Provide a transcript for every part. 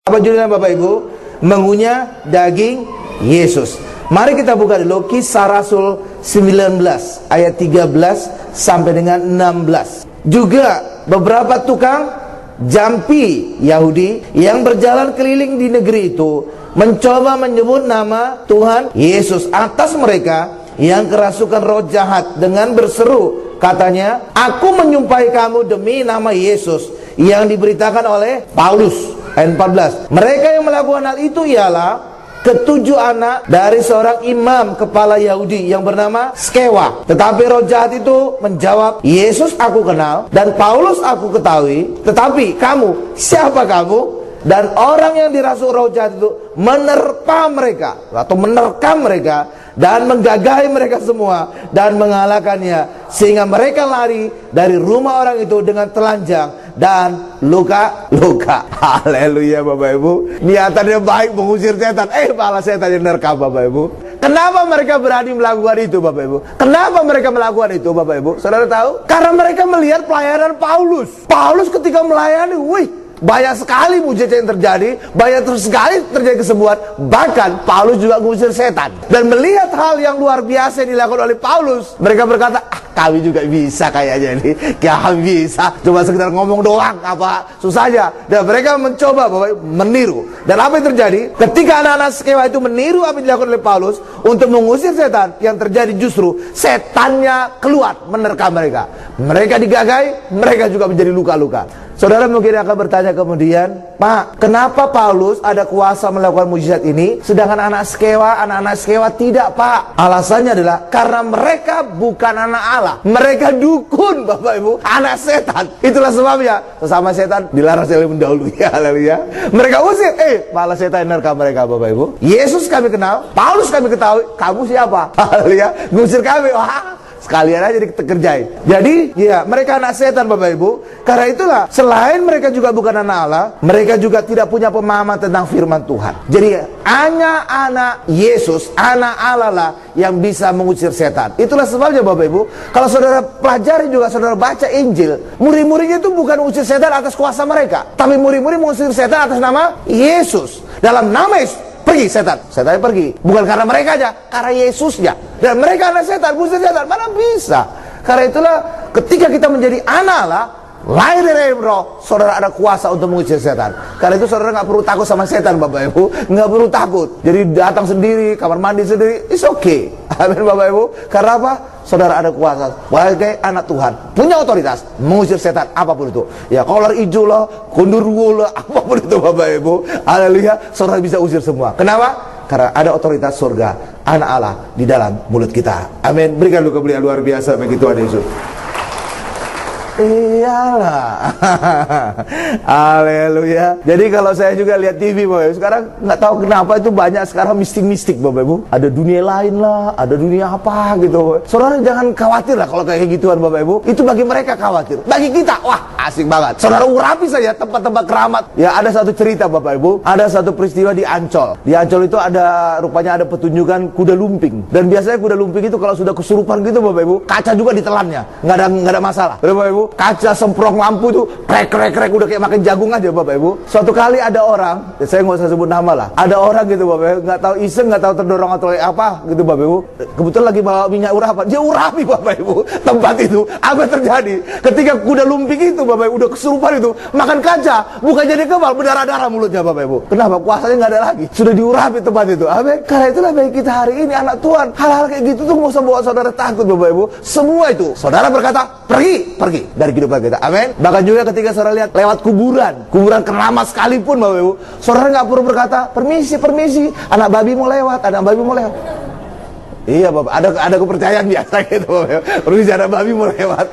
Apa judulnya Bapak Ibu? Mengunyah daging Yesus. Mari kita buka dulu Kisah Rasul 19 ayat 13 sampai dengan 16. Juga beberapa tukang jampi Yahudi yang berjalan keliling di negeri itu mencoba menyebut nama Tuhan Yesus atas mereka yang kerasukan roh jahat dengan berseru, katanya, "Aku menyumpahi kamu demi nama Yesus yang diberitakan oleh Paulus." Ayat 14. Mereka yang melakukan hal itu ialah ketujuh anak dari seorang imam kepala Yahudi yang bernama Skewa. Tetapi roh jahat itu menjawab, "Yesus aku kenal dan Paulus aku ketahui, tetapi kamu, siapa kamu?" Dan orang yang dirasuki roh jahat itu menerpa mereka atau menerkam mereka dan menggagahi mereka semua dan mengalahkannya, sehingga mereka lari dari rumah orang itu dengan telanjang dan luka-luka. Haleluya Bapak Ibu. Niatannya baik mengusir setan, malah setan yang nerkam Bapak Ibu. Kenapa mereka berani melakukan itu Bapak Ibu? Kenapa mereka melakukan itu Bapak Ibu? Saudara tahu? Karena mereka melihat pelayanan Paulus. Paulus ketika melayani, banyak sekali mujizat yang terjadi, banyak sekali terjadi kesembuhan. Bahkan Paulus juga mengusir setan. Dan melihat hal yang luar biasa yang dilakukan oleh Paulus, mereka berkata, kami juga bisa kayaknya nih. Kami bisa, cuma sekedar ngomong doang, apa susahnya. Dan mereka mencoba Bapak, meniru. Dan apa yang terjadi? Ketika anak-anak Skewa itu meniru apa yang dilakukan oleh Paulus untuk mengusir setan, yang terjadi justru setannya keluar menerkam mereka. Mereka digagahi, mereka juga menjadi luka-luka. Saudara mungkin akan bertanya kemudian, "Pak, kenapa Paulus ada kuasa melakukan mujizat ini, sedangkan anak-anak Skewa tidak, Pak?" Alasannya adalah karena mereka bukan anak Allah. Mereka dukun Bapak Ibu, anak setan. Itulah sebabnya sesama setan dilarang sekali mendahului. Haleluya. Mereka usir, malah setan nerka mereka Bapak Ibu. Yesus kami kenal, Paulus kami ketahui, kamu siapa? Haleluya. Ngusir kami. Sekalian aja dikerjain. Jadi ya mereka anak setan Bapak Ibu. Karena itulah selain mereka juga bukan anak Allah, mereka juga tidak punya pemahaman tentang firman Tuhan. Jadi hanya anak Yesus, anak Allah lah yang bisa mengusir setan. Itulah sebabnya Bapak Ibu, kalau saudara pelajari juga, saudara baca Injil, murid-muridnya itu bukan mengusir setan atas kuasa mereka, tapi murid-murid mengusir setan atas nama Yesus. Dalam nama Yesus pergi setan, setannya pergi. Bukan karena mereka aja, karena Yesusnya. Dan mereka anak setan, musir setan, mana bisa. Karena itulah ketika kita menjadi anak Allah, lahir dari roh, saudara ada kuasa untuk mengusir setan. Karena itu saudara nggak perlu takut sama setan Bapak Ibu, nggak perlu takut. Jadi datang sendiri, kamar mandi sendiri, it's okay. Amin Bapak Ibu. Karena apa? Saudara ada kuasa sebagai anak Tuhan, punya otoritas mengusir setan apapun itu. Ya kolor hijau lah, kondurwo lah, apapun itu Bapak Ibu. Haleluya, saudara bisa usir semua. Kenapa? Karena ada otoritas surga, anak Allah di dalam mulut kita. Amin. Berikan lu kemuliaan luar biasa bagi Tuhan Yesus. Iyalah. Haleluya. Jadi kalau saya juga lihat TV Bapak Ibu, sekarang nggak tahu kenapa itu banyak sekarang mistik-mistik Bapak Ibu. Ada dunia lain lah, ada dunia apa gitu. Saudara jangan khawatir lah kalau kayak gituan Bapak Ibu. Itu bagi mereka khawatir. Bagi kita, wah asik banget. Saudara urapi saja tempat-tempat keramat. Ya ada satu cerita Bapak Ibu, ada satu peristiwa di Ancol. Di Ancol itu rupanya ada pertunjukan kuda lumping. Dan biasanya kuda lumping itu kalau sudah kesurupan gitu Bapak Ibu, kaca juga ditelannya. Nggak ada masalah. Bapak Ibu, kaca semprong lampu itu krek udah kayak makan jagung aja Bapak Ibu. Suatu kali ada orang, saya nggak usah sebut nama lah, ada orang gitu Bapak Ibu, nggak tahu iseng, nggak tahu terdorong atau apa gitu Bapak Ibu, kebetulan lagi bawa minyak urapan, dia urapi Bapak Ibu tempat itu. Apa terjadi ketika kuda lumping itu Bapak Ibu udah kesurupan itu makan kaca, bukan jadi kebal, berdarah-darah mulutnya Bapak Ibu. Kenapa? Kuasanya nggak ada lagi, sudah diurapi tempat itu. Amin. Karena itulah bagi kita hari ini anak Tuhan, hal-hal kayak gitu tuh nggak usah buat saudara takut Bapak Ibu. Semua itu saudara berkata pergi dari kehidupan kita. Amin. Bahkan juga ketika saudara lihat lewat kuburan keramat sekalipun Bapak Ibu, saudara nggak perlu berkata permisi, anak babi mau lewat. Iya Bapak, ada kepercayaan biasa gitu Bapak Ibu. Permisi, anak babi mau lewat.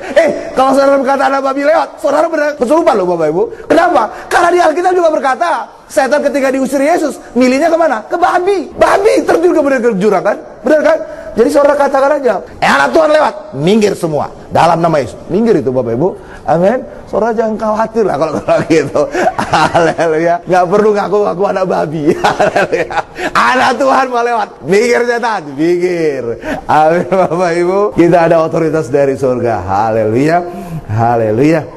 Kalau saudara berkata anak babi lewat, saudara benar kesurupan loh Bapak Ibu. Kenapa? Karena di Alkitab juga berkata, setan ketika diusir Yesus, milihnya kemana? Ke babi. Babi terjun ke jurang kan? Benar kan? Jadi saudara katakan aja, anak Tuhan lewat, minggir semua dalam nama Yesus. Minggir itu Bapak Ibu. Amin. Saudara jangan khawatir lah kalau gitu. Haleluya. Nggak perlu ngaku anak babi. Haleluya. Anak Tuhan mau lewat, minggir setan, minggir. Amin Bapak Ibu. Kita ada otoritas dari surga. Haleluya.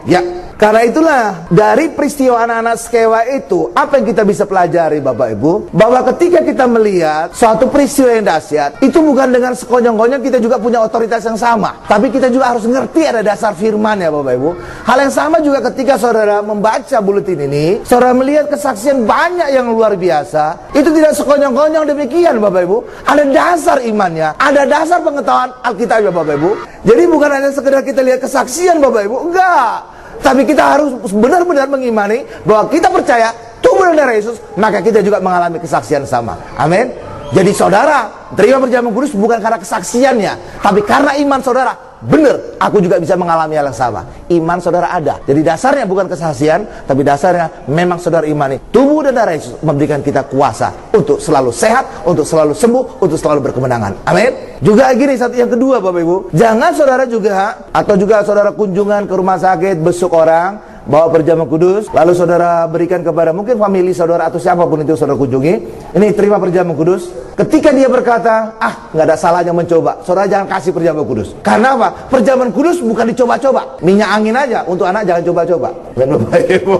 Ya. Karena itulah dari peristiwa anak-anak Skewa itu, apa yang kita bisa pelajari Bapak Ibu? Bahwa ketika kita melihat suatu peristiwa yang dahsyat, itu bukan dengan sekonyong-konyong kita juga punya otoritas yang sama, tapi kita juga harus ngerti ada dasar firman ya Bapak Ibu. Hal yang sama juga ketika saudara membaca buletin ini, saudara melihat kesaksian banyak yang luar biasa. Itu tidak sekonyong-konyong demikian Bapak Ibu. Ada dasar imannya, ada dasar pengetahuan Alkitab ya Bapak Ibu. Jadi bukan hanya sekedar kita lihat kesaksian Bapak Ibu, enggak. Tapi kita harus benar-benar mengimani bahwa kita percaya tubuh dan darah Yesus, maka kita juga mengalami kesaksian sama. Amin. Jadi saudara terima perjamuan kudus bukan karena kesaksiannya, tapi karena iman saudara. Benar, aku juga bisa mengalami hal yang sama. Iman saudara ada. Jadi dasarnya bukan kesaksian, tapi dasarnya memang saudara imani tubuh dan darah Yesus memberikan kita kuasa untuk selalu sehat, untuk selalu sembuh, untuk selalu berkemenangan. Amin. Juga gini, satu yang kedua Bapak Ibu, jangan saudara juga atau juga saudara kunjungan ke rumah sakit, besuk orang, bawa perjamuan kudus, lalu saudara berikan kepada mungkin famili saudara atau siapapun itu saudara kunjungi. Ini terima perjamuan kudus. Ketika dia berkata, nggak ada salahnya mencoba, saudara jangan kasih perjamuan kudus. Karena apa? Perjamuan kudus bukan dicoba-coba. Minyak angin aja, untuk anak jangan coba-coba. Bapak Ibu,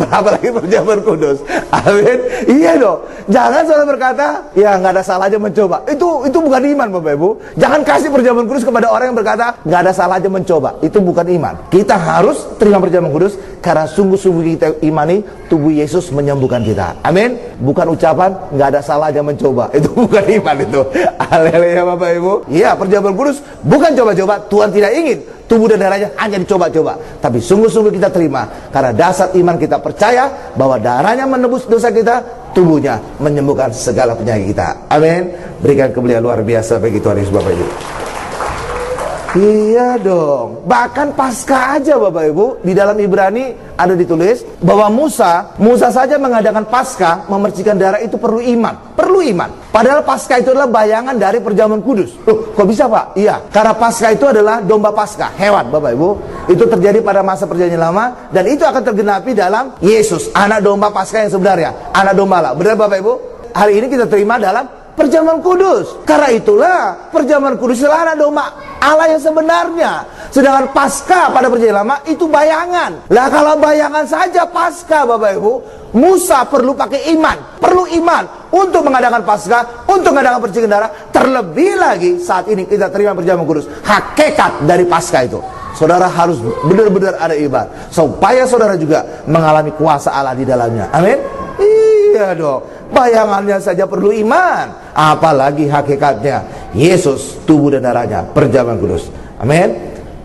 apalagi perjamuan kudus. Amin. Iya dong. Jangan saudara berkata, ya nggak ada salahnya mencoba. Itu bukan iman Bapak Ibu. Jangan kasih perjamuan kudus kepada orang yang berkata, nggak ada salahnya mencoba. Itu bukan iman. Kita harus terima perjamuan kudus karena sungguh-sungguh kita imani tubuh Yesus menyembuhkan kita. Amin. Bukan ucapan nggak ada salahnya mencoba. Itu bukan iman itu. Haleluya Bapak Ibu. Iya, perjamuan kudus bukan coba-coba. Tuhan tidak ingin tubuh dan darahnya hanya dicoba-coba, tapi sungguh-sungguh kita terima karena dasar iman kita percaya bahwa darahnya menebus dosa kita, tubuhnya menyembuhkan segala penyakit kita. Amin. Berikan kemuliaan luar biasa bagi Tuhan Yesus Bapak Ibu. Iya dong. Bahkan Paskah aja Bapak Ibu, di dalam Ibrani ada ditulis bahwa Musa saja mengadakan Paskah, memercikan darah itu perlu iman. Perlu iman. Padahal Paskah itu adalah bayangan dari perjamuan kudus. Kok bisa Pak? Iya, karena Paskah itu adalah domba Paskah, hewan Bapak Ibu. Itu terjadi pada masa perjanjian lama, dan itu akan tergenapi dalam Yesus, anak domba Paskah yang sebenarnya, anak domba Allah. Benar Bapak Ibu? Hari ini kita terima dalam perjamuan kudus. Karena itulah perjamuan kudus adalah anak domba Allah yang sebenarnya. Sedangkan Paskah pada perjanjian lama itu bayangan. Lah kalau bayangan saja Paskah Bapak Ibu, Musa perlu pakai iman. Perlu iman untuk mengadakan Paskah, untuk mengadakan percikan darah. Terlebih lagi saat ini kita terima perjamuan kudus. Hakikat dari Paskah itu, saudara harus benar-benar ada iman supaya saudara juga mengalami kuasa Allah di dalamnya. Amin. Iya dong. Bayangannya saja perlu iman, apalagi hakikatnya Yesus, tubuh dan darahnya, perjamuan kudus. Amin.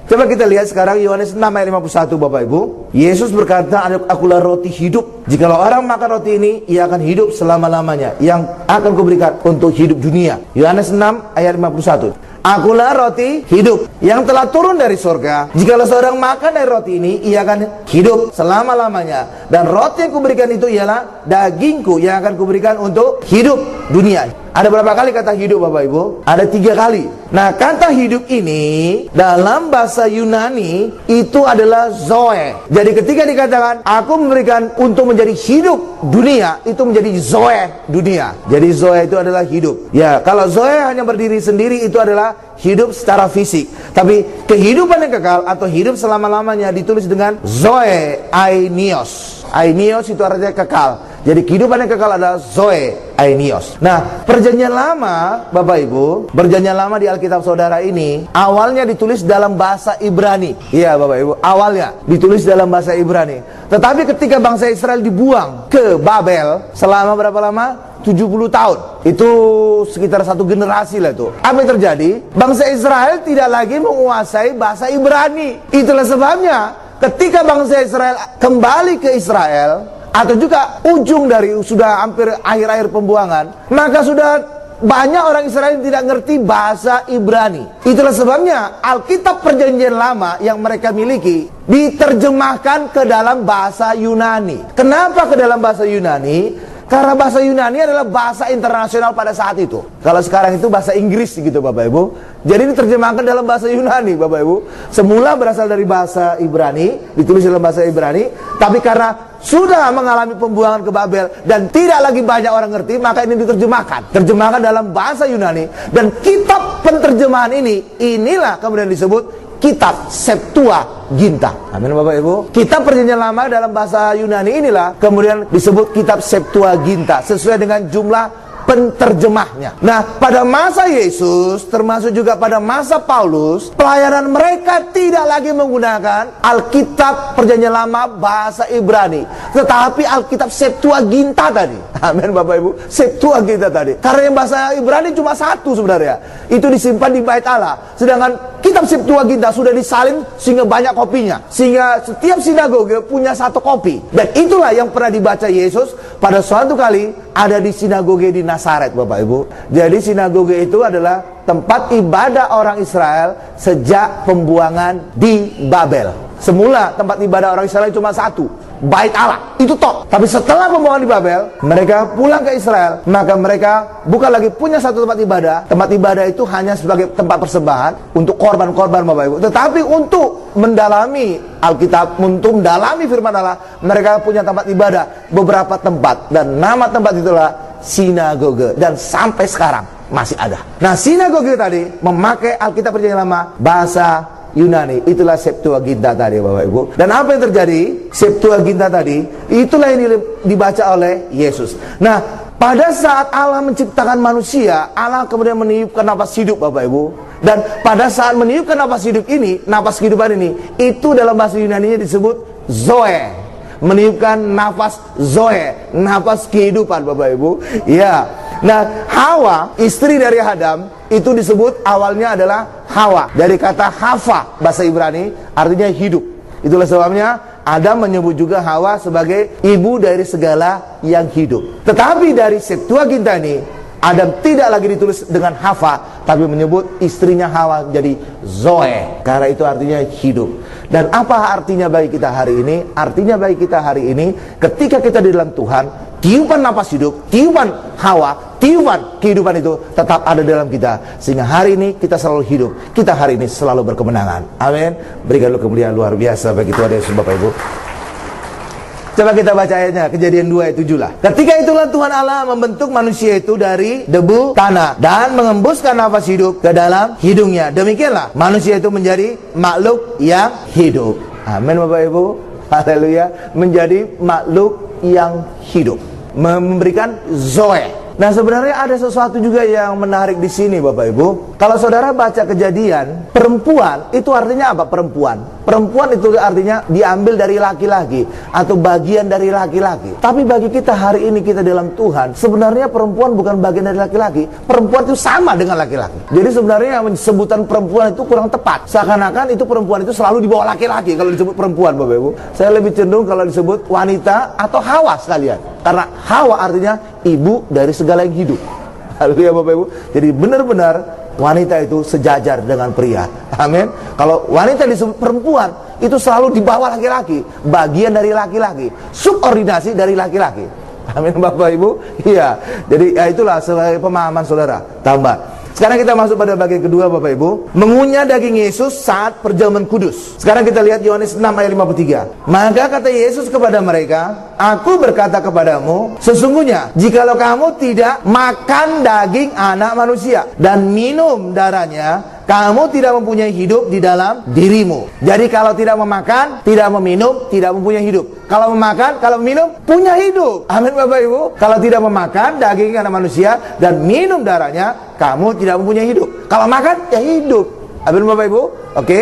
Coba kita lihat sekarang Yohanes 6 ayat 51 Bapak Ibu. Yesus berkata, akulah roti hidup. Jikalau orang makan roti ini, ia akan hidup selama-lamanya, yang akan kuberikan untuk hidup dunia. Yohanes 6 ayat 51. Akulah roti hidup yang telah turun dari surga. Jikalau seorang makan dari roti ini, ia akan hidup selama-lamanya. Dan roti yang kuberikan itu ialah dagingku yang akan kuberikan untuk hidup dunia. Ada berapa kali kata hidup Bapak Ibu? Ada 3 kali. Nah, kata hidup ini dalam bahasa Yunani itu adalah zoe. Jadi ketika dikatakan aku memberikan untuk menjadi hidup dunia, itu menjadi zoe dunia. Jadi zoe itu adalah hidup. Ya, kalau zoe hanya berdiri sendiri itu adalah hidup secara fisik. Tapi kehidupan yang kekal atau hidup selama-lamanya ditulis dengan zoe ainios. Ainios itu artinya kekal. Jadi kehidupan yang kekal adalah zoe ainios. Nah, perjanjian lama Bapak Ibu, perjanjian lama di Alkitab saudara ini awalnya ditulis dalam bahasa Ibrani. Iya Bapak Ibu, awalnya ditulis dalam bahasa Ibrani. Tetapi ketika bangsa Israel dibuang ke Babel selama berapa lama? 70 tahun. Itu sekitar 1 generasi lah itu. Apa yang terjadi? Bangsa Israel tidak lagi menguasai bahasa Ibrani. Itulah sebabnya ketika bangsa Israel kembali ke Israel, atau juga ujung dari sudah hampir akhir-akhir pembuangan, maka sudah banyak orang Israel yang tidak ngerti bahasa Ibrani. Itulah sebabnya Alkitab perjanjian lama yang mereka miliki diterjemahkan ke dalam bahasa Yunani. Kenapa ke dalam bahasa Yunani? Karena bahasa Yunani adalah bahasa internasional pada saat itu. Kalau sekarang itu bahasa Inggris gitu Bapak Ibu. Jadi diterjemahkan dalam bahasa Yunani Bapak Ibu. Semula berasal dari bahasa Ibrani, ditulis dalam bahasa Ibrani, tapi karena sudah mengalami pembuangan ke Babel dan tidak lagi banyak orang ngerti, maka ini diterjemahkan. Terjemahkan dalam bahasa Yunani. Dan kitab penterjemahan ini, inilah kemudian disebut kitab Septuaginta. Amin Bapak Ibu. Kitab Perjanjian Lama dalam bahasa Yunani inilah kemudian disebut kitab Septuaginta sesuai dengan jumlah penterjemahnya. Nah, pada masa Yesus, termasuk juga pada masa Paulus, pelayanan mereka tidak lagi menggunakan Alkitab Perjanjian Lama bahasa Ibrani, tetapi Alkitab Septuaginta tadi. Amin Bapak Ibu. Septuaginta tadi. Karena yang bahasa Ibrani cuma satu sebenarnya. Itu disimpan di Bait Allah. Sedangkan kitab Septuaginta sudah disalin sehingga banyak kopinya. Sehingga setiap sinagoge punya satu kopi. Dan itulah yang pernah dibaca Yesus pada suatu kali ada di sinagoge di Nazaret, Bapak Ibu. Jadi sinagoge itu adalah tempat ibadah orang Israel sejak pembuangan di Babel. Semula tempat ibadah orang Israel cuma satu, Bait Allah, itu tok. Tapi setelah pembuangan di Babel, mereka pulang ke Israel, maka mereka bukan lagi punya satu tempat ibadah. Tempat ibadah itu hanya sebagai tempat persembahan untuk korban-korban, Bapak Ibu. Tetapi untuk mendalami Alkitab, untuk mendalami firman Allah, mereka punya tempat ibadah beberapa tempat, dan nama tempat itulah sinagoge, dan sampai sekarang masih ada. Nah, sinagoge tadi memakai Alkitab Perjanjian Lama bahasa Yunani, itulah Septuaginta tadi, Bapak Ibu. Dan apa yang terjadi? Septuaginta tadi, itulah yang dibaca oleh Yesus. Nah, pada saat Allah menciptakan manusia, Allah kemudian meniupkan napas hidup, Bapak Ibu. Dan pada saat meniupkan napas hidup ini, napas kehidupan ini, itu dalam bahasa Yunaninya disebut Zoe. Meniupkan nafas Zoe, nafas kehidupan, Bapak Ibu. Ya. Nah, Hawa, istri dari Adam, itu disebut awalnya adalah Hawa. Dari kata Hava, bahasa Ibrani, artinya hidup. Itulah sebabnya Adam menyebut juga Hawa sebagai ibu dari segala yang hidup. Tetapi dari Septuaginta ini, Adam tidak lagi ditulis dengan Hava, tapi menyebut istrinya Hawa jadi Zoe. Karena itu artinya hidup. Dan apa artinya bagi kita hari ini? Artinya bagi kita hari ini, ketika kita di dalam Tuhan, tiupan napas hidup, tiupan Hawa, tiupan kehidupan itu tetap ada dalam kita. Sehingga hari ini kita selalu hidup, kita hari ini selalu berkemenangan. Amin. Berikan lu kemuliaan luar biasa bagi Tuhan Yesus, Bapak Ibu. Coba kita baca ayatnya, Kejadian 2 ayat 7 lah. Ketika itulah Tuhan Allah membentuk manusia itu dari debu tanah dan mengembuskan nafas hidup ke dalam hidungnya. Demikianlah manusia itu menjadi makhluk yang hidup. Amin Bapak Ibu. Haleluya. Menjadi makhluk yang hidup, memberikan Zoe. Nah, sebenarnya ada sesuatu juga yang menarik di sini, Bapak Ibu. Kalau saudara baca Kejadian, perempuan itu artinya apa? Perempuan itu artinya diambil dari laki-laki atau bagian dari laki-laki. Tapi bagi kita hari ini, kita dalam Tuhan, sebenarnya perempuan bukan bagian dari laki-laki. Perempuan itu sama dengan laki-laki. Jadi sebenarnya sebutan perempuan itu kurang tepat. Seakan-akan itu perempuan itu selalu di bawah laki-laki kalau disebut perempuan, Bapak Ibu. Saya lebih cenderung kalau disebut wanita atau Hawa sekalian. Karena Hawa artinya ibu dari segala yang hidup. Haleluya Bapak Ibu. Jadi benar-benar wanita itu sejajar dengan pria. Amin. Kalau wanita disebut perempuan, itu selalu di bawah laki-laki, bagian dari laki-laki, subordinasi dari laki-laki. Amin Bapak Ibu. Iya. Jadi ya itulah sebagai pemahaman saudara. Tambah. Sekarang kita masuk pada bagian kedua, Bapak Ibu. Mengunyah daging Yesus saat perjamuan kudus. Sekarang kita lihat Yohanes 6 ayat 53. Maka kata Yesus kepada mereka, Aku berkata kepadamu, sesungguhnya jikalau kamu tidak makan daging anak manusia dan minum darahnya, kamu tidak mempunyai hidup di dalam dirimu. Jadi kalau tidak memakan, tidak meminum, tidak mempunyai hidup. Kalau memakan, kalau minum, punya hidup. Amin Bapak Ibu. Kalau tidak memakan daging anak manusia dan minum darahnya, kamu tidak mempunyai hidup. Kalau makan, ya hidup. Amin Bapak Ibu. Oke.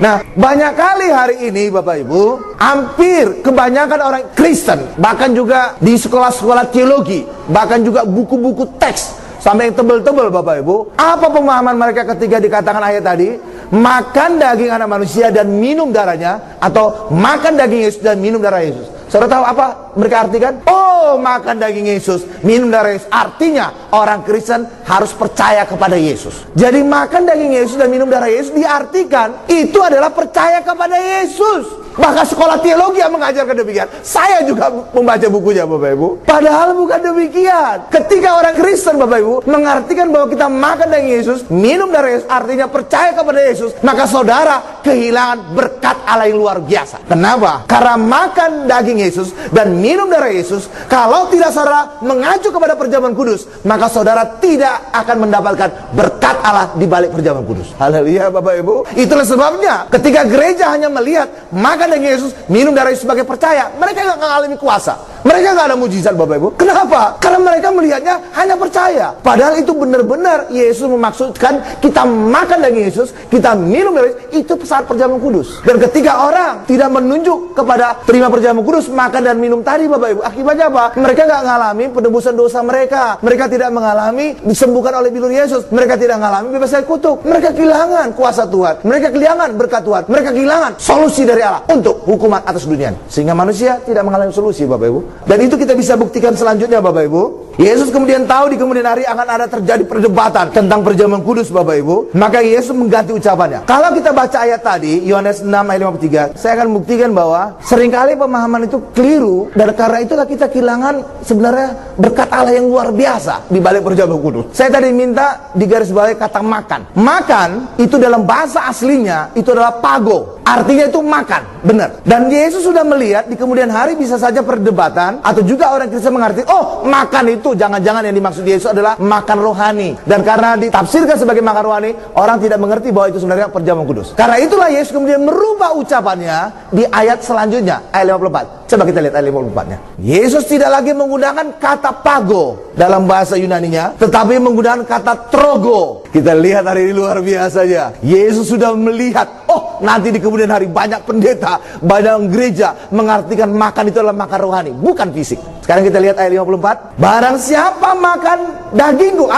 Nah, banyak kali hari ini Bapak Ibu, hampir kebanyakan orang Kristen, bahkan juga di sekolah-sekolah teologi, bahkan juga buku-buku teks, sampai yang tebel-tebel Bapak Ibu, apa pemahaman mereka ketika dikatakan ayat tadi? Makan daging anak manusia dan minum darahnya, atau makan daging Yesus dan minum darah Yesus. Saudara tahu apa mereka artikan? Oh, makan daging Yesus, minum darah Yesus. Artinya orang Kristen harus percaya kepada Yesus. Jadi makan daging Yesus dan minum darah Yesus diartikan itu adalah percaya kepada Yesus. Bahkan sekolah teologi yang mengajarkan demikian. Saya juga membaca bukunya Bapak Ibu. Padahal bukan demikian. Ketika orang Kristen Bapak Ibu mengartikan bahwa kita makan daging Yesus, minum darah Yesus, artinya percaya kepada Yesus, maka saudara kehilangan berkat Allah yang luar biasa. Kenapa? Karena makan daging Yesus dan minum darah Yesus, kalau tidak saudara mengacu kepada perjamuan kudus, maka saudara tidak akan mendapatkan berkat Allah di balik perjamuan kudus. Haleluya Bapak Ibu. Itulah sebabnya ketika gereja hanya melihat makan daging Yesus, minum darah Yesus sebagai percaya, mereka nggak mengalami kuasa. Mereka nggak ada mujizat Bapak Ibu. Kenapa? Karena mereka melihatnya hanya percaya. Padahal itu benar-benar Yesus memaksudkan kita makan daging Yesus, kita minum dari Yesus, itu saat perjamuan kudus. Dan ketika orang tidak menunjuk kepada terima perjamuan kudus, makan dan minum tadi Bapak Ibu, akibatnya apa? Mereka nggak mengalami penebusan dosa mereka. Mereka tidak mengalami disembuhkan oleh bilur Yesus. Mereka tidak mengalami bebas dari kutuk. Mereka kehilangan kuasa Tuhan. Mereka kehilangan berkat Tuhan. Mereka kehilangan solusi dari Allah untuk hukuman atas dunia. Sehingga manusia tidak mengalami solusi Bapak Ibu. Dan itu kita bisa buktikan selanjutnya Bapak Ibu. Yesus kemudian tahu di kemudian hari akan ada terjadi perdebatan tentang perjamuan kudus Bapak Ibu. Maka Yesus mengganti ucapannya. Kalau kita baca ayat tadi, Yohanes 6 ayat 53, saya akan buktikan bahwa seringkali pemahaman itu keliru. Dan karena itulah kita kehilangan sebenarnya berkat Allah yang luar biasa di balik perjamuan kudus. Saya tadi minta digarisbawahi kata makan. Makan itu dalam bahasa aslinya itu adalah pago. Artinya itu makan, benar. Dan Yesus sudah melihat di kemudian hari bisa saja perdebatan atau juga orang Kristen mengerti, oh makan itu jangan-jangan yang dimaksud Yesus adalah makan rohani. Dan karena ditafsirkan sebagai makan rohani, orang tidak mengerti bahwa itu sebenarnya perjamuan kudus. Karena itulah Yesus kemudian merubah ucapannya di ayat selanjutnya, ayat 54. Coba kita lihat ayat 54-nya. Yesus tidak lagi menggunakan kata pago dalam bahasa Yunaninya, tetapi menggunakan kata trogo. Kita lihat hari ini luar biasanya. Yesus sudah melihat, oh nanti di kemudian hari banyak pendeta, banyak gereja mengartikan makan itu adalah makan rohani, bukan fisik. Sekarang kita lihat ayat 54. Barang siapa makan dagingku,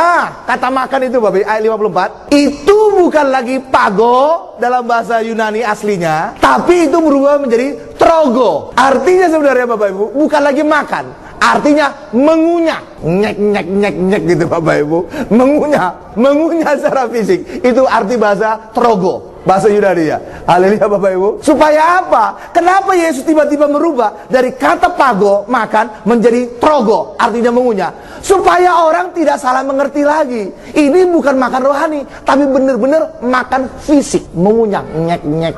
kata makan itu Bapak, ayat 54, itu bukan lagi pago dalam bahasa Yunani aslinya, tapi itu berubah menjadi trogo. Artinya sebenarnya Bapak Ibu, bukan lagi makan, artinya mengunyah, nyek gitu Bapak Ibu, mengunyah secara fisik. Itu arti bahasa trogo, bahasa Yunani ya. Haleluya Bapak Ibu. Supaya apa? Kenapa Yesus tiba-tiba merubah dari kata pago, makan, menjadi trogo, artinya mengunyah? Supaya orang tidak salah mengerti lagi. Ini bukan makan rohani, tapi benar-benar makan fisik, mengunyah, nyek.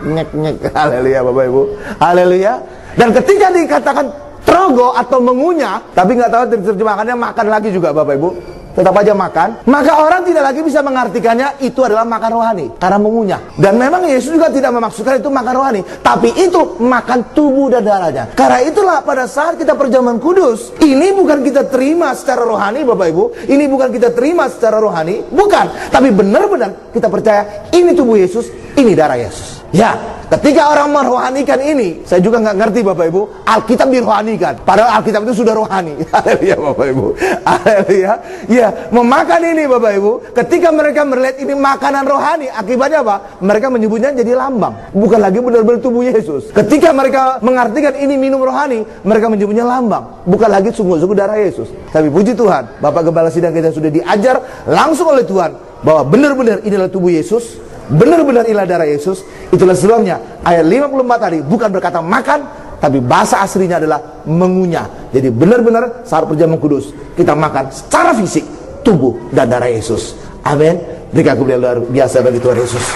Haleluya Bapak Ibu. Haleluya. Dan ketika dikatakan trogo atau mengunyah, tapi nggak tahu terjemahannya makan lagi juga Bapak Ibu, tetap aja makan, maka orang tidak lagi bisa mengartikannya itu adalah makan rohani karena mengunyah. Dan memang Yesus juga tidak memaksudkan itu makan rohani, tapi itu makan tubuh dan darahnya. Karena itulah pada saat kita perjamuan kudus, ini bukan kita terima secara rohani Bapak Ibu, ini bukan kita terima secara rohani, bukan, tapi benar-benar kita percaya ini tubuh Yesus, ini darah Yesus. Ya, ketika orang merohanikan ini, saya juga nggak ngerti Bapak Ibu, Alkitab dirohanikan, padahal Alkitab itu sudah rohani. Haleluya Bapak Ibu. Haleluya. Ya, memakan ini Bapak Ibu, ketika mereka melihat ini makanan rohani, akibatnya apa? Mereka menyebutnya jadi lambang, bukan lagi benar-benar tubuh Yesus. Ketika mereka mengartikan ini minum rohani, mereka menyebutnya lambang, bukan lagi sungguh-sungguh darah Yesus. Tapi puji Tuhan, Bapak Gembala Sidang kita sudah diajar langsung oleh Tuhan bahwa benar-benar inilah tubuh Yesus, benar-benar inilah darah Yesus. Itulah sebabnya ayat 54 tadi bukan berkata makan, tapi bahasa aslinya adalah mengunyah. Jadi benar-benar saat perjamuan kudus kita makan secara fisik tubuh dan darah Yesus. Amin. Berikan kemuliaan luar biasa bagi Tuhan Yesus.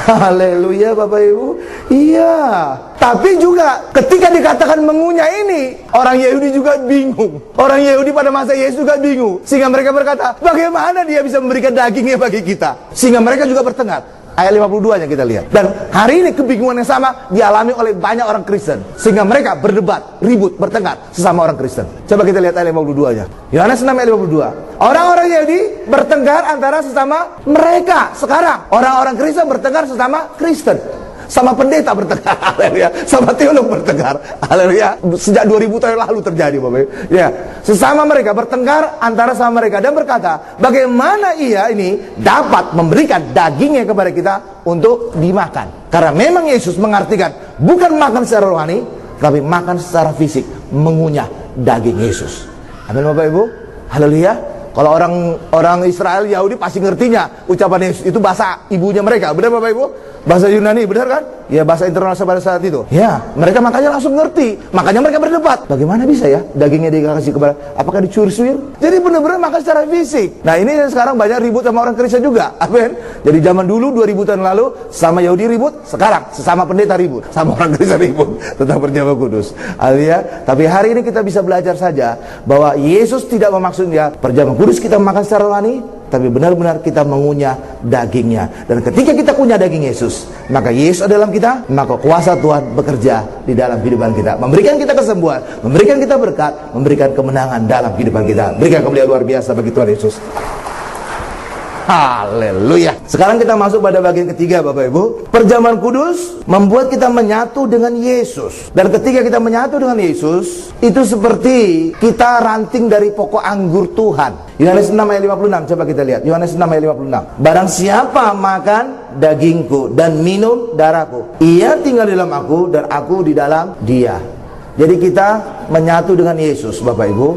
Haleluya Bapak Ibu. Iya. Tapi juga ketika dikatakan mengunyah ini, orang Yahudi juga bingung. Orang Yahudi pada masa Yesus juga bingung. Sehingga mereka berkata, bagaimana dia bisa memberikan dagingnya bagi kita? Sehingga mereka juga bertengkar. Ayat 52 nya kita lihat. Dan hari ini kebingungan yang sama dialami oleh banyak orang Kristen. Sehingga mereka berdebat, ribut, bertengkar sesama orang Kristen. Coba kita lihat ayat 52 nya. Yohanes 6 ayat 52. Orang-orang Yahudi bertengkar antara sesama mereka. Sekarang orang-orang Kristen bertengkar sesama Kristen. Sama pendeta bertengkar, haleluya. Sama teolog bertengkar, haleluya. Sejak 2000 tahun lalu terjadi Bapak. Ya, sesama mereka bertengkar antara sama mereka dan berkata, bagaimana ia ini dapat memberikan dagingnya kepada kita untuk dimakan? Karena memang Yesus mengartikan bukan makan secara rohani, tapi makan secara fisik, mengunyah daging Yesus. Amin Bapak Ibu, haleluya. Kalau orang Israel Yahudi pasti ngertinya ucapan Yesus itu bahasa ibunya mereka, benar Bapak Ibu? Bahasa Yunani, benar kan? Ya, bahasa internasional pada saat itu. Ya, mereka makanya langsung ngerti. Makanya mereka berdebat. Bagaimana bisa ya dagingnya dikasih kepada, apakah dicuir-cuir? Jadi benar-benar makan secara fisik. Nah, ini sekarang banyak ribut sama orang Kristen juga. Amin. Jadi zaman dulu 2000 tahun lalu sama Yahudi ribut, sekarang sesama pendeta ribut, sama orang Kristen ribut tentang perjamuan kudus. Haleluya. Tapi hari ini kita bisa belajar saja bahwa Yesus tidak memaksudnya perjamuan kudus kita makan secara rohani, tapi benar-benar kita mengunyah dagingnya. Dan ketika kita kunyah daging Yesus, maka Yesus ada dalam kita, maka kuasa Tuhan bekerja di dalam kehidupan kita, memberikan kita kesembuhan, memberikan kita berkat, memberikan kemenangan dalam kehidupan kita. Berikan kemuliaan luar biasa bagi Tuhan Yesus. Haleluya. Sekarang kita masuk pada bagian ketiga, Bapak Ibu. Perjamuan kudus membuat kita menyatu dengan Yesus. Dan ketika kita menyatu dengan Yesus, itu seperti kita ranting dari pokok anggur Tuhan. Yohanes 6 ayat 56, coba kita lihat. Yohanes 6 ayat 56. Barang siapa makan dagingku dan minum darahku, ia tinggal di dalam aku dan aku di dalam dia. Jadi kita menyatu dengan Yesus, Bapak Ibu.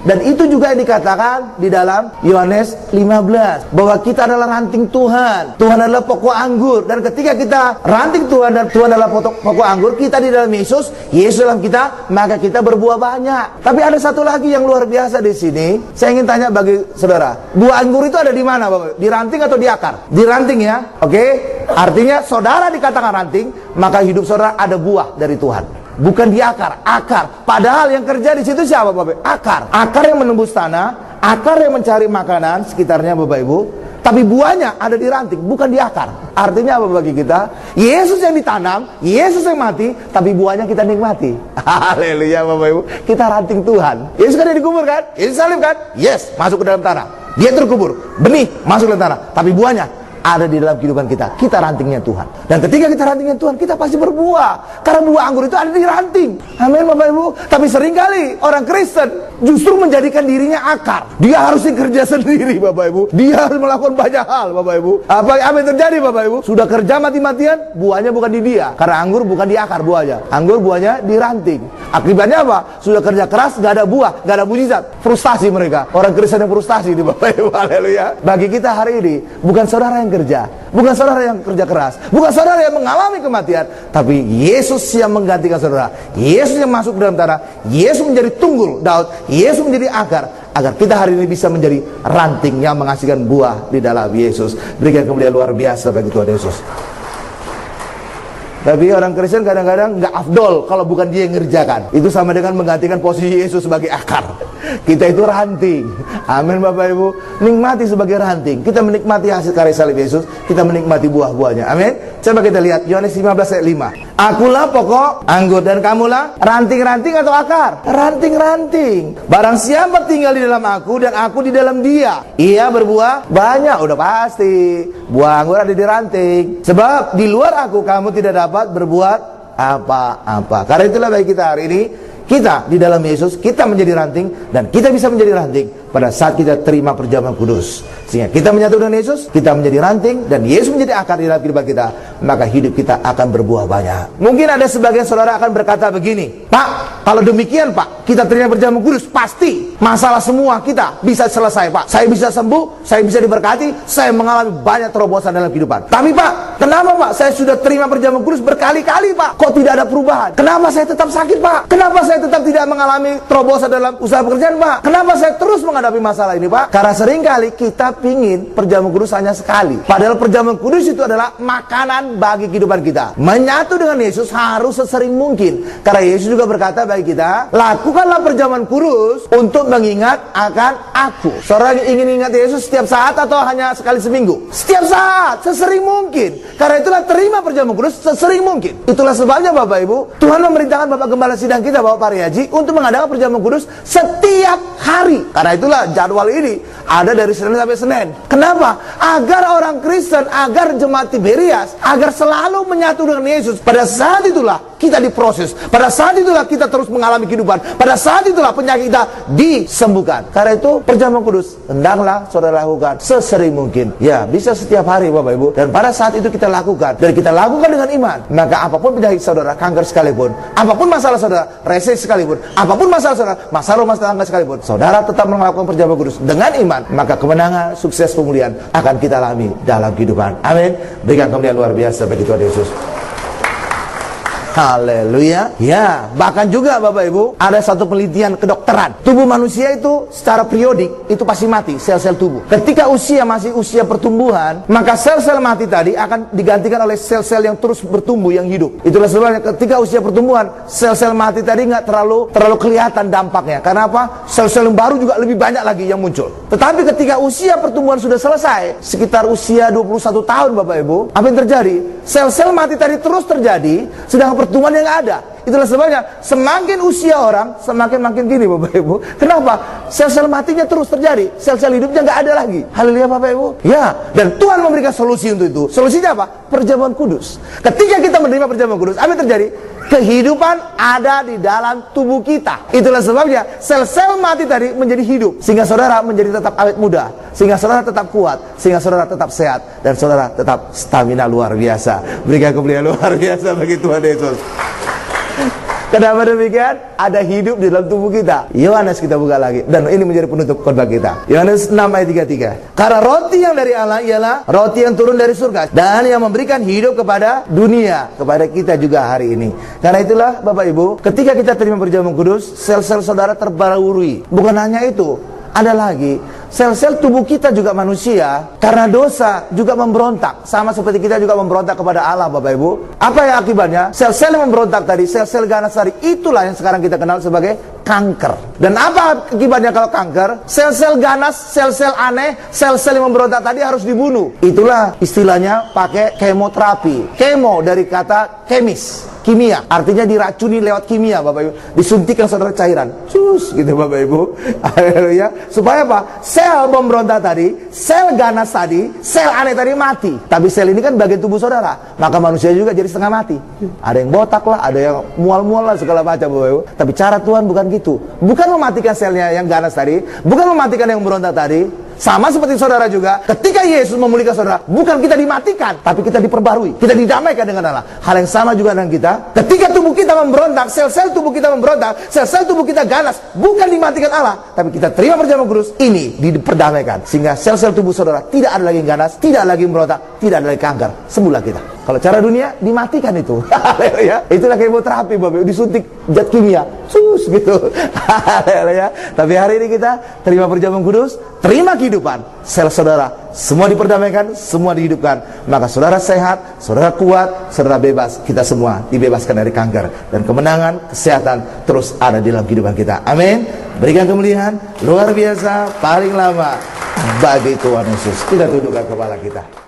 Dan itu juga yang dikatakan di dalam Yohanes 15, bahwa kita adalah ranting Tuhan. Tuhan adalah pokok anggur. Dan ketika kita ranting Tuhan dan Tuhan adalah pokok anggur, kita di dalam Yesus, Yesus dalam kita, maka kita berbuah banyak. Tapi ada satu lagi yang luar biasa di sini. Saya ingin tanya bagi saudara, buah anggur itu ada di mana, Bapak? Di ranting atau di akar? Di ranting ya. Oke? Artinya saudara dikatakan ranting, maka hidup saudara ada buah dari Tuhan. Bukan di akar, akar. Padahal yang kerja di situ siapa, Bapak? Akar. Akar yang menembus tanah, akar yang mencari makanan sekitarnya, Bapak Ibu. Tapi buahnya ada di ranting, bukan di akar. Artinya apa bagi kita? Yesus yang ditanam, Yesus yang mati, tapi buahnya kita nikmati. Haleluya, Bapak Ibu. Kita ranting Tuhan. Yesus kan dikubur kan? Yesus salib kan? Yes, masuk ke dalam tanah. Dia terkubur, benih masuk ke dalam tanah, tapi buahnya ada di dalam kehidupan kita. Kita rantingnya Tuhan. Dan ketika kita rantingnya Tuhan, kita pasti berbuah. Karena buah anggur itu ada di ranting. Amin, Bapak Ibu. Tapi seringkali orang Kristen justru menjadikan dirinya akar. Dia harus kerja sendiri, Bapak Ibu. Dia harus melakukan banyak hal, Bapak Ibu. Apa yang terjadi, Bapak Ibu? Sudah kerja mati-matian, buahnya bukan di dia. Karena anggur bukan di akar buahnya. Anggur buahnya di ranting. Akibatnya apa? Sudah kerja keras, gak ada buah, gak ada mujizat. Frustasi mereka. Orang Kristen yang frustasi di Bapak Ibu. Haleluya. Bagi kita hari ini, bukan saudara yang kerja, bukan saudara yang kerja keras, bukan saudara yang mengalami kematian, tapi Yesus yang menggantikan saudara. Yesus yang masuk ke dalam tanah, Yesus menjadi tunggul Daud, Yesus menjadi akar, agar kita hari ini bisa menjadi ranting yang menghasilkan buah di dalam Yesus. Berikan kemuliaan luar biasa bagi Tuhan Yesus. Tapi orang Kristen kadang-kadang nggak afdol kalau bukan dia yang ngerjakan. Itu sama dengan menggantikan posisi Yesus sebagai akar. Kita itu ranting. Amin, Bapak Ibu. Nikmati sebagai ranting. Kita menikmati hasil karya salib Yesus. Kita menikmati buah-buahnya. Amin. Coba kita lihat Yohanes 15 ayat 5. Akulah pokok anggur dan kamulah ranting-ranting atau akar? Ranting-ranting. Barang siapa tinggal di dalam aku dan aku di dalam dia, ia berbuah banyak. Udah pasti. Buah anggur ada di ranting. Sebab di luar aku kamu tidak dapat berbuat apa-apa. Karena itulah bagi kita hari ini, kita di dalam Yesus, kita menjadi ranting, dan kita bisa menjadi ranting pada saat kita terima perjamuan kudus. Sehingga kita menyatu dengan Yesus, kita menjadi ranting, dan Yesus menjadi akar di dalam kehidupan kita, maka hidup kita akan berbuah banyak. Mungkin ada sebagian saudara akan berkata begini, Pak, kalau demikian Pak, kita terima perjamuan kudus, pasti masalah semua kita bisa selesai Pak. Saya bisa sembuh, saya bisa diberkati, saya mengalami banyak terobosan dalam kehidupan. Tapi Pak, kenapa Pak? Saya sudah terima perjamuan kudus berkali-kali Pak, kok tidak ada perubahan? Kenapa saya tetap sakit Pak? Kenapa saya tetap tidak mengalami terobosan dalam usaha pekerjaan Pak? Kenapa saya terus menghadapi masalah ini Pak? Karena seringkali kita pingin perjamuan kudus hanya sekali. Padahal perjamuan kudus itu adalah makanan bagi kehidupan kita. Menyatu dengan Yesus harus sesering mungkin. Karena Yesus juga berkata bagi kita, lakukanlah perjamuan kudus untuk mengingat akan aku. Saudara ingin ingat Yesus setiap saat atau hanya sekali seminggu? Setiap saat, sesering mungkin. Karena itulah terima perjamuan kudus sesering mungkin. Itulah sebabnya Bapak Ibu, Tuhan memerintahkan Bapak Gembala Sidang kita, Bapak Pariaji, untuk mengadakan perjamuan kudus setiap hari. Karena itulah jadwal ini ada dari Senin sampai Senin. Kenapa? Agar orang Kristen, agar jemaat Tiberias, agar selalu menyatu dengan Yesus. Pada saat itulah kita diproses. Pada saat itulah kita terus mengalami kehidupan. Pada saat itulah penyakit kita disembuhkan. Karena itu perjamuan kudus hendaklah saudara lakukan sesering mungkin. Ya, bisa setiap hari Bapak Ibu. Dan pada saat itu kita lakukan, dan kita lakukan dengan iman, maka apapun penyakit saudara, kanker sekalipun, apapun masalah saudara, resesi sekalipun, apapun masalah saudara, masalah tangga sekalipun, saudara tetap melakukan perjamuan kudus dengan iman, maka kemenangan, sukses, pemulihan akan kita alami dalam kehidupan. Amin. Berikan kemuliaan luar biasa bagi Tuhan Yesus. Haleluya. Ya, bahkan juga Bapak Ibu, ada satu penelitian kedokteran. Tubuh manusia itu secara periodik itu pasti mati, sel-sel tubuh. Ketika usia masih usia pertumbuhan, maka sel-sel mati tadi akan digantikan oleh sel-sel yang terus bertumbuh, yang hidup. Itulah sebabnya ketika usia pertumbuhan, sel-sel mati tadi nggak terlalu kelihatan dampaknya. Karena apa? Sel-sel yang baru juga lebih banyak lagi yang muncul. Tetapi ketika usia pertumbuhan sudah selesai, sekitar usia 21 tahun Bapak Ibu, apa yang terjadi? Sel-sel mati tadi terus terjadi, sedang pertumbuhan yang ada. Itulah sebabnya semakin usia orang semakin makin gini Bapak Ibu. Kenapa? Sel-sel matinya terus terjadi, sel-sel hidupnya nggak ada lagi. Haleluya Bapak Ibu. Ya, dan Tuhan memberikan solusi untuk itu. Solusinya apa? Perjamuan kudus. Ketika kita menerima perjamuan kudus, apa yang terjadi? Kehidupan ada di dalam tubuh kita. Itulah sebabnya sel-sel mati tadi menjadi hidup, sehingga saudara menjadi tetap awet muda, sehingga saudara tetap kuat, sehingga saudara tetap sehat, dan saudara tetap stamina luar biasa. Berikan kemuliaan luar biasa bagi Tuhan Yesus. Kenapa demikian? Ada hidup di dalam tubuh kita. Yohanes kita buka lagi, dan ini menjadi penutup khotbah kita. Yohanes 6 ayat 33. Karena roti yang dari Allah ialah roti yang turun dari surga, dan yang memberikan hidup kepada dunia, kepada kita juga hari ini. Karena itulah Bapak Ibu, ketika kita terima perjamuan kudus, sel-sel saudara terbarui. Bukan hanya itu, ada lagi, sel-sel tubuh kita juga manusia, karena dosa juga memberontak. Sama seperti kita juga memberontak kepada Allah Bapak Ibu. Apa yang akibatnya? Sel-sel yang memberontak tadi, sel-sel ganas tadi, itulah yang sekarang kita kenal sebagai kanker. Dan apa akibatnya kalau kanker? Sel-sel ganas, sel-sel aneh, sel-sel yang memberontak tadi harus dibunuh. Itulah istilahnya pakai kemoterapi. Kemo dari kata kemis, kimia, artinya diracuni lewat kimia Bapak Ibu. Disuntikkan saudara cairan, cus gitu Bapak Ibu. Haleluya. Supaya apa? Sel pemberontak tadi, sel ganas tadi, sel aneh tadi mati. Tapi sel ini kan bagian tubuh saudara, maka manusia juga jadi setengah mati. Ada yang botak lah, ada yang mual-mual lah, segala macam Bapak Ibu. Tapi cara Tuhan bukan gitu. Bukan mematikan selnya yang ganas tadi, bukan mematikan yang memberontak tadi. Sama seperti saudara juga, ketika Yesus memulihkan saudara, bukan kita dimatikan, tapi kita diperbarui, kita didamaikan dengan Allah. Hal yang sama juga dengan kita. Ketika tubuh kita memberontak, sel-sel tubuh kita memberontak, sel-sel tubuh kita ganas, bukan dimatikan Allah, tapi kita terima perjamuan kudus, ini diperdamaikan. Sehingga sel-sel tubuh saudara tidak ada lagi ganas, tidak lagi memberontak, tidak ada lagi kanker. Sembuhlah kita. Kalau cara dunia, dimatikan itu. Haleluya. Itulah kemoterapi Bapak, disuntik zat kimia, sus gitu. Haleluya. Tapi hari ini kita terima perjamuan kudus, terima kehidupan. Sel saudara semua diperdamaikan, semua dihidupkan. Maka saudara sehat, saudara kuat, saudara bebas. Kita semua dibebaskan dari kanker, dan kemenangan, kesehatan terus ada di dalam kehidupan kita. Amin. Berikan kemuliaan luar biasa paling lama bagi Tuhan Yesus. Kita tundukkan kepala kita.